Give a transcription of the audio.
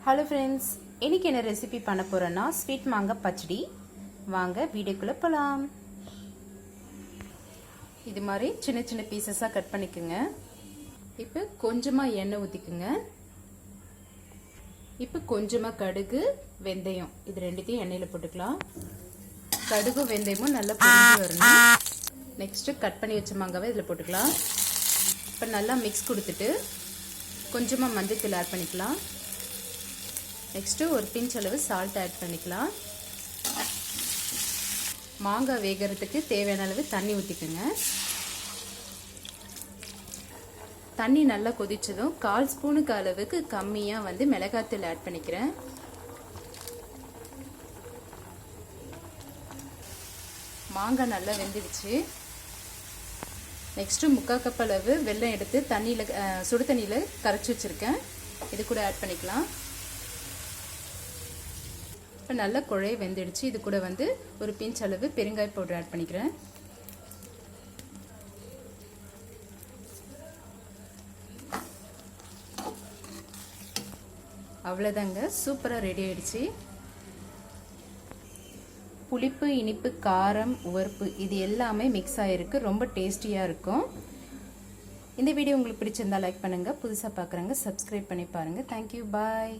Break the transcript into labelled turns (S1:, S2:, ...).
S1: Hello friends, இன்னைக்கு என்ன recipe பண்ண போறேன்னா ஸ்வீட் மாங்காய் பச்சடி. வாங்க வீடியோக்குள்ள போகலாம். இது மாதிரி சின்ன சின்ன பீசஸாக கட் பண்ணிக்கோங்க. இப்போ கொஞ்சமாக எண்ணெய் ஊற்றிக்குங்க. இப்போ கொஞ்சமாக கடுகு வெந்தயம் இது ரெண்டுத்தையும் எண்ணெயில் போட்டுக்கலாம். கடுகு வெந்தயமும் நல்லா பொரிஞ்சு வரணும். நெக்ஸ்ட்டு கட் பண்ணி வச்ச மாங்காவை இதில் போட்டுக்கலாம். இப்போ நல்லா மிக்ஸ் கொடுத்துட்டு கொஞ்சமாக மஞ்சள் ஆட் பண்ணிக்கலாம். நெக்ஸ்ட்டு ஒரு பிஞ்ச் அளவு சால்ட் ஆட் பண்ணிக்கலாம். மாங்காய் வேகிறதுக்கு தேவையான அளவு தண்ணி ஊற்றிக்குங்க. தண்ணி நல்லா கொதிச்சதும் 1/4 ஸ்பூனுக்கு அளவுக்கு கம்மியாக மிளகாத்தூள் ஆட் பண்ணிக்கிறேன். மாங்காய் நல்லா வெந்துடுச்சு. நெக்ஸ்ட்டு 3/4 கப் அளவு வெல்லம் எடுத்து சுடு தண்ணியில் கரைச்சி வச்சுருக்கேன். இது கூட ஆட் பண்ணிக்கலாம். இப்போ நல்லா குழைய வெந்துடுச்சு. இது கூட ஒரு பிஞ்ச் அளவு பெருங்காய பவுடர் ஆட் பண்ணிக்கிறேன். அவ்வளோதாங்க, சூப்பராக ரெடி ஆயிடுச்சு. புளிப்பு, இனிப்பு, காரம், உவர்ப்பு இது எல்லாமே மிக்ஸ் ஆகிருக்கு. ரொம்ப டேஸ்டியாக இருக்கும். இந்த வீடியோ உங்களுக்கு பிடிச்சிருந்தா லைக் பண்ணுங்கள். புதுசாக பார்க்குறவங்க சப்ஸ்கிரைப் பண்ணி பாருங்கள். தேங்க்யூ, பாய்.